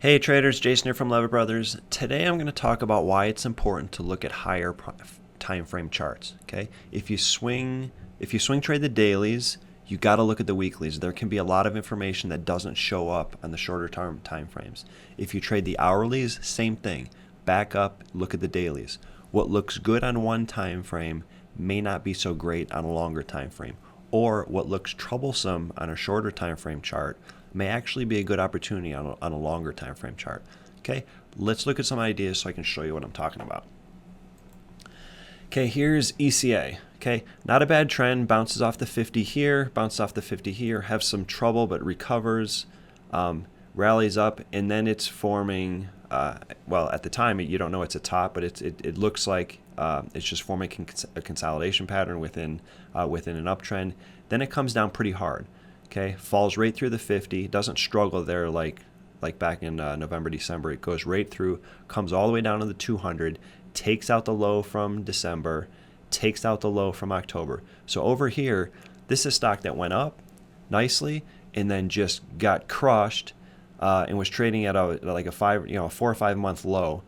Hey traders, Jason here from Leavitt Brothers. Today I'm going to talk about why it's important to look at higher time frame charts. Okay, if you swing trade the dailies, you got to look at the weeklies. There can be a lot of information that doesn't show up on the shorter term time frames. If you trade the hourlies, same thing. Back up, look at the dailies. What looks good on one time frame may not be so great on a longer time frame, or what looks troublesome on a shorter time frame chart may actually be a good opportunity on a longer time frame chart. Okay, let's look at some ideas so I can show you what I'm talking about. Okay, here's ECA. Okay, not a bad trend, bounces off the 50 here, bounces off the 50 here, have some trouble but recovers, rallies up, and then it's forming, well, at the time you don't know it's a top, but it looks like it's just forming a consolidation pattern within an uptrend. Then it comes down pretty hard. Okay, falls right through the 50, doesn't struggle there like back in November, December. It goes right through, comes all the way down to the 200, takes out the low from December, takes out the low from October. So over here, this is a stock that went up nicely and then just got crushed and was trading at a 4 or 5 month low.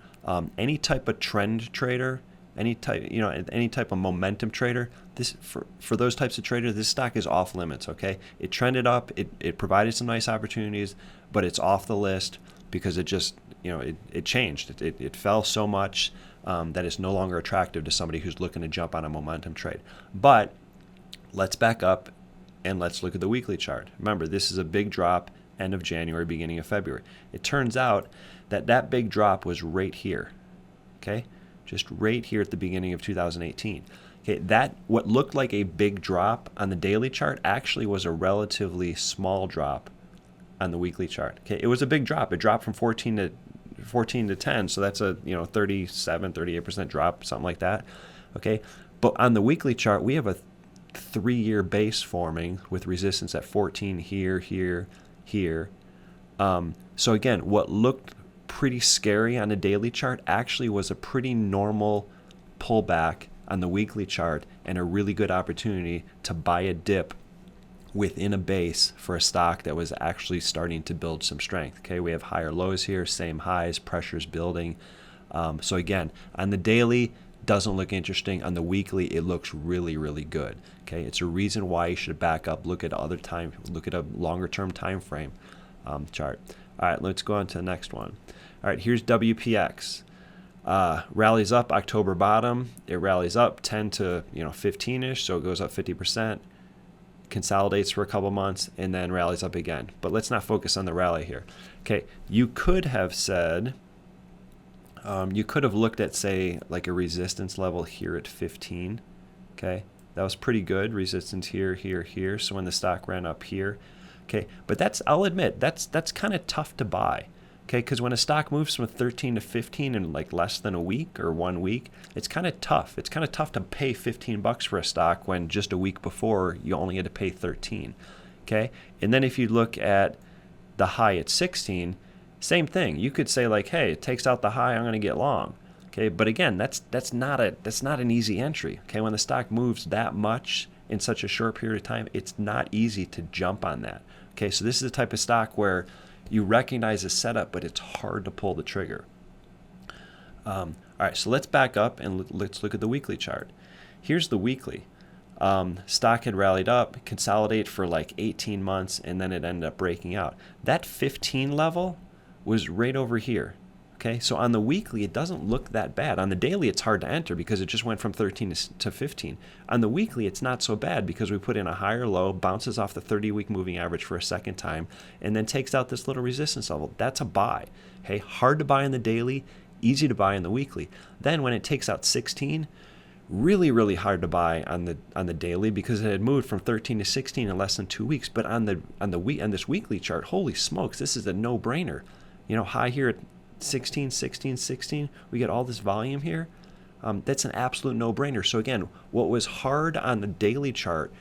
Any type of trend trader, any type of momentum trader, this for those types of traders, this stock is off limits. Okay, it trended up, it provided some nice opportunities, but it's off the list because it just it changed. It fell so much that it's no longer attractive to somebody who's looking to jump on a momentum trade. But let's back up and let's look at the weekly chart. Remember, this is a big drop end of January, beginning of February. It turns out that big drop was right here. Okay, just right here at the beginning of 2018. Okay, that what looked like a big drop on the daily chart actually was a relatively small drop on the weekly chart. Okay, it was a big drop. It dropped from 14 to 10, so that's a 38% drop, something like that. Okay, but on the weekly chart, we have a 3-year base forming with resistance at 14 here, here, here. So again, what looked pretty scary on a daily chart actually was a pretty normal pullback on the weekly chart and a really good opportunity to buy a dip within a base for a stock that was actually starting to build some strength. Okay, we have higher lows here, same highs, pressure's building. So again, on the daily, doesn't look interesting. On the weekly, it looks really, really good. Okay, it's a reason why you should back up, look at a longer term time frame chart. All right, let's go on to the next one. All right, here's WPX. Rallies up October bottom. It rallies up 10 to 15ish, so it goes up 50%. Consolidates for a couple months and then rallies up again. But let's not focus on the rally here. Okay, you could have said, you could have looked at, say, like a resistance level here at 15. Okay, that was pretty good. Resistance here, here, here. So when the stock ran up here, okay, but I'll admit that's kind of tough to buy. Okay, because when a stock moves from 13 to 15 in like less than a week or 1 week, it's kind of tough. It's kind of tough to pay $15 for a stock when just a week before you only had to pay 13. Okay, and then if you look at the high at 16, same thing. You could say like, hey, it takes out the high, I'm going to get long. Okay, but again, that's not an easy entry. Okay, when the stock moves that much in such a short period of time, it's not easy to jump on that. Okay, so this is the type of stock where you recognize the setup, but it's hard to pull the trigger. All right, so let's back up and let's look at the weekly chart. Here's the weekly. Stock had rallied up, consolidate for like 18 months, and then it ended up breaking out. That 15 level was right over here. Okay, so on the weekly, it doesn't look that bad. On the daily, it's hard to enter because it just went from 13 to 15. On the weekly, it's not so bad because we put in a higher low, bounces off the 30-week moving average for a second time, and then takes out this little resistance level. That's a buy. Okay, hard to buy on the daily, easy to buy on the weekly. Then when it takes out 16, really, really hard to buy on the daily because it had moved from 13 to 16 in less than 2 weeks. But on this weekly chart, holy smokes, this is a no-brainer. High here at 16, 16, 16, we get all this volume here. That's an absolute no-brainer. So again, what was hard on the daily chart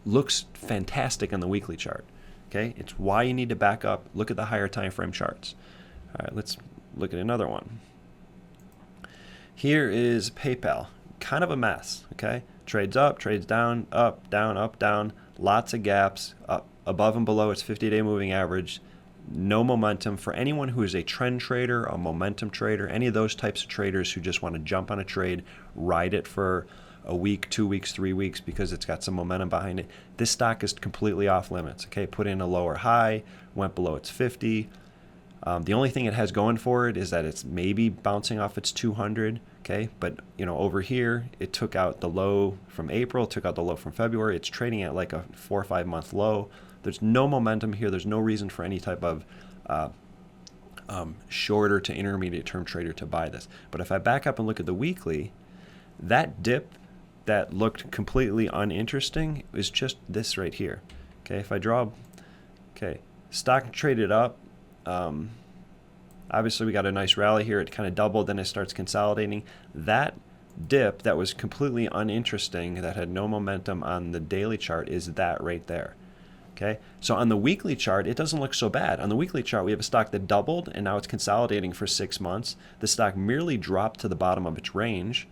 looks fantastic on the weekly chart. Okay, it's why you need to back up, look at the higher time frame charts. All right, let's look at another one. Here is PayPal, kind of a mess. Okay, trades up, trades down, up, down, lots of gaps, up above and below its 50-day moving average. no momentum for anyone who is a trend trader, a momentum trader, any of those types of traders who just want to jump on a trade, ride it for a week, 2 weeks, 3 weeks because it's got some momentum behind it. This stock is completely off limits. Okay, put in a lower high, went below its 50. The only thing it has going for it is that it's maybe bouncing off its 200. Okay, but over here it took out the low from April, took out the low from February. It's trading at like a 4 or 5 month low. There's no momentum here. There's no reason for any type of shorter to intermediate term trader to buy this. But if I back up and look at the weekly, that dip that looked completely uninteresting is just this right here. Okay, if I draw, stock traded up. Obviously, we got a nice rally here. It kind of doubled, then it starts consolidating. That dip that was completely uninteresting, that had no momentum on the daily chart, is that right there. Okay, so on the weekly chart, it doesn't look so bad. On the weekly chart, we have a stock that doubled, and now it's consolidating for 6 months. The stock merely dropped to the bottom of its range,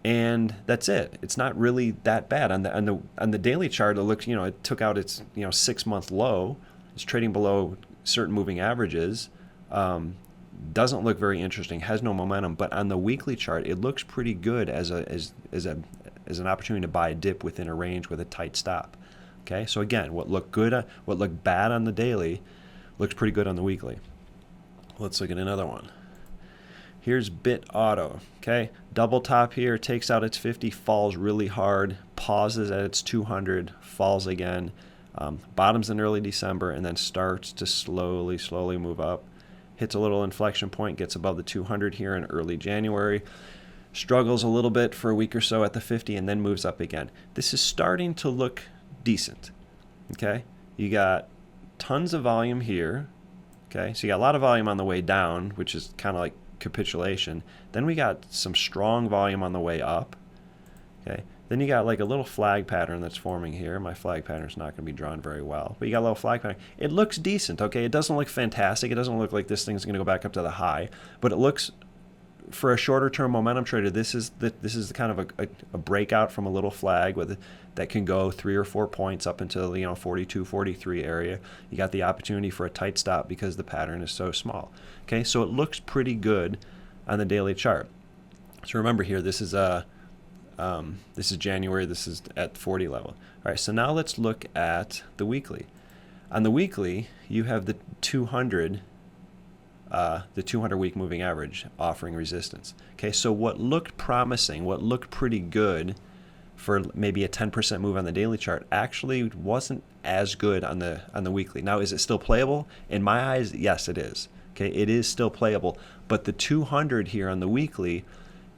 and that's it. It's not really that bad. On the daily chart, it looks, it took out its 6 month low. It's trading below certain moving averages. Doesn't look very interesting. Has no momentum. But on the weekly chart, it looks pretty good as an opportunity to buy a dip within a range with a tight stop. Okay, so again, what looked bad on the daily looks pretty good on the weekly. Let's look at another one. Here's Bit Auto. Okay, double top here, takes out its 50, falls really hard, pauses at its 200, falls again, bottoms in early December, and then starts to slowly move up. Hits a little inflection point, gets above the 200 here in early January. Struggles a little bit for a week or so at the 50, and then moves up again. This is starting to look decent. Okay, you got tons of volume here. Okay, so you got a lot of volume on the way down, which is kind of like capitulation. Then we got some strong volume on the way up. Okay, then you got like a little flag pattern that's forming here. My flag pattern is not going to be drawn very well, but you got a little flag pattern. It looks decent. Okay, it doesn't look fantastic. It doesn't look like this thing's going to go back up to the high, but it looks, for a shorter term momentum trader, this is kind of a breakout from a little flag that can go 3 or 4 points up into 42, 43 area. You got the opportunity for a tight stop because the pattern is so small. Okay, so it looks pretty good on the daily chart. So remember here, this is January. This is at 40 level. All right, so now let's look at the weekly. On the weekly, you have the 200 week moving average offering resistance. Okay, so what looked promising, what looked pretty good for maybe a 10% move on the daily chart, actually wasn't as good on the weekly. Now, is it still playable? In my eyes, yes, it is. Okay, it is still playable, but the 200 here on the weekly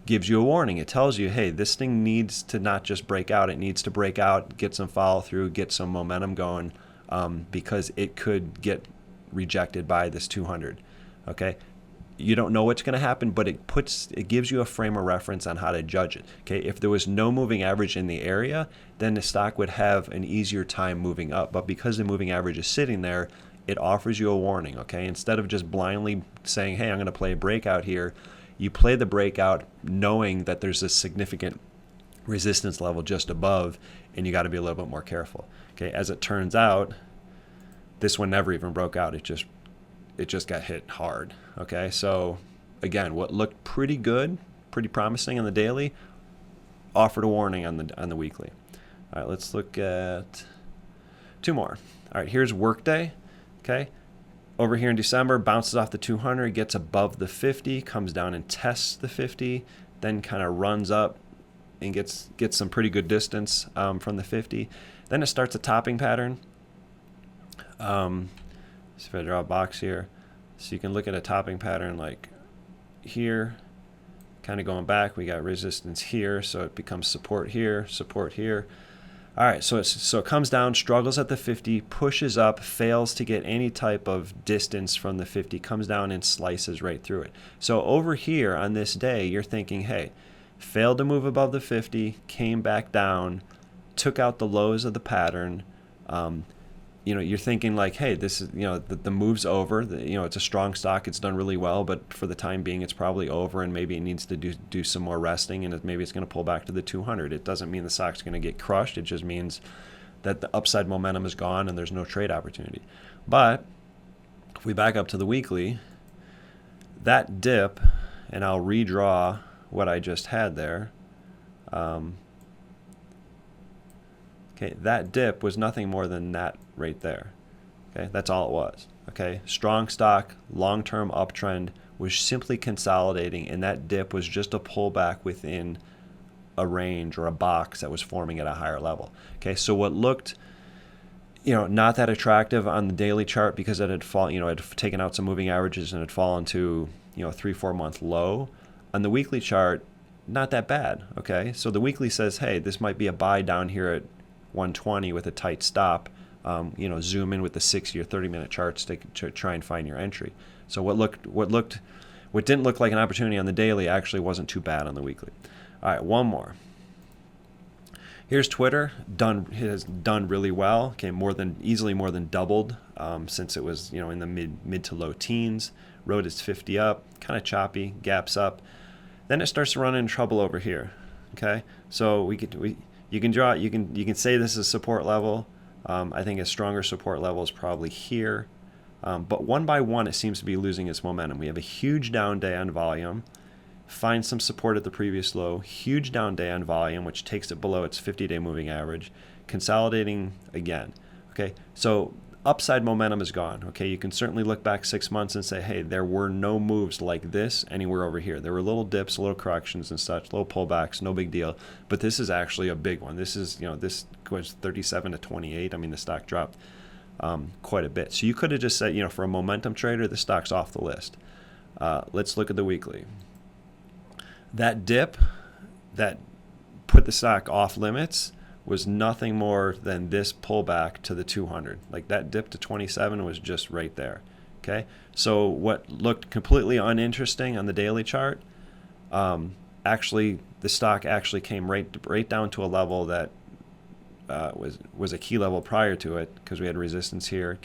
gives you a warning. It tells you, hey, this thing needs to not just break out, it needs to break out, get some follow through, get some momentum going, because it could get rejected by this 200. Okay, you don't know what's going to happen, but it gives you a frame of reference on how to judge it. Okay, if there was no moving average in the area, then the stock would have an easier time moving up. But because the moving average is sitting there, it offers you a warning. Okay, instead of just blindly saying, hey, I'm going to play a breakout here, you play the breakout knowing that there's a significant resistance level just above, and you got to be a little bit more careful. Okay, as it turns out, this one never even broke out. It just got hit hard. Okay, so again, what looked pretty good, pretty promising on the daily, offered a warning on the weekly. All right, let's look at 2 more. All right, here's Workday. Okay, over here in December, bounces off the 200, gets above the 50, comes down and tests the 50, then kind of runs up and gets some pretty good distance from the 50. Then it starts a topping pattern. So if I draw a box here, so you can look at a topping pattern like here, kind of going back. We got resistance here, so it becomes support here, support here. All right, so it comes down, struggles at the 50, pushes up, fails to get any type of distance from the 50, comes down and slices right through it. So over here on this day, you're thinking, hey, failed to move above the 50, came back down, took out the lows of the pattern. You're thinking like, hey, this is, the move's over. It's a strong stock. It's done really well, but for the time being, it's probably over, and maybe it needs to do some more resting, and maybe it's going to pull back to the 200. It doesn't mean the stock's going to get crushed. It just means that the upside momentum is gone and there's no trade opportunity. But If we back up to the weekly, that dip, and I'll redraw what I just had there. Okay, that dip was nothing more than that right there. Okay, that's all it was. Okay, strong stock, long-term uptrend was simply consolidating, and that dip was just a pullback within a range or a box that was forming at a higher level. Okay, so what looked, not that attractive on the daily chart because it had fallen, it had taken out some moving averages and had fallen to, a 3-4 month low. On the weekly chart, not that bad. Okay, so the weekly says, hey, this might be a buy down here at 120 with a tight stop. Zoom in with the 60 or 30-minute charts to try and find your entry. So what didn't look like an opportunity on the daily actually wasn't too bad on the weekly. All right, one more. Here's Twitter. It has done really well. Okay, easily more than doubled since it was in the mid to low teens. Rode its 50 up, kind of choppy, gaps up. Then it starts to run into trouble over here. Okay, so you can say this is support level. I think a stronger support level is probably here. But one by one, it seems to be losing its momentum. We have a huge down day on volume, find some support at the previous low, huge down day on volume, which takes it below its 50-day moving average, consolidating again. Okay, so upside momentum is gone. Okay, you can certainly look back 6 months and say, hey, there were no moves like this anywhere over here. There were little dips, little corrections and such, little pullbacks, no big deal. But this is actually a big one. This is, this was 37 to 28. I mean, the stock dropped quite a bit. So you could have just said, for a momentum trader, the stock's off the list. Let's look at the weekly. That dip that put the stock off limits was nothing more than this pullback to the 200. Like that dip to 27 was just right there. Okay, so what looked completely uninteresting on the daily chart, actually the stock actually came right down to a level that was a key level prior to it because we had resistance here,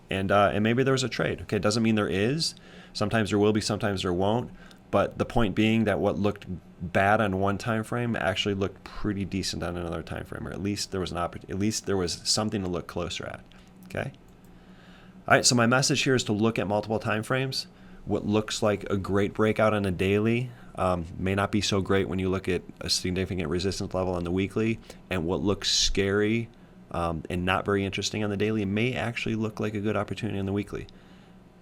and maybe there was a trade. Okay, it doesn't mean there is. Sometimes there will be, sometimes there won't. But the point being that what looked bad on one time frame actually looked pretty decent on another time frame, or at least there was something to look closer at. Okay. All right. So my message here is to look at multiple time frames. What looks like a great breakout on a daily may not be so great when you look at a significant resistance level on the weekly, and what looks scary and not very interesting on the daily may actually look like a good opportunity on the weekly.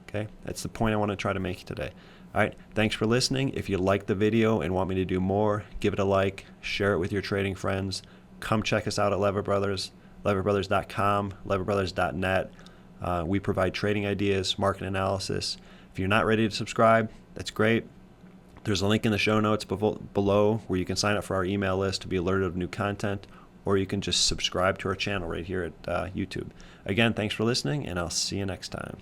Okay. That's the point I want to try to make today. All right, thanks for listening. If you like the video and want me to do more, give it a like, share it with your trading friends. Come check us out at Leavitt Brothers, leavittbrothers.com, leavittbrothers.net. We provide trading ideas, market analysis. If you're not ready to subscribe, that's great. There's a link in the show notes below where you can sign up for our email list to be alerted of new content, or you can just subscribe to our channel right here at YouTube. Again, thanks for listening, and I'll see you next time.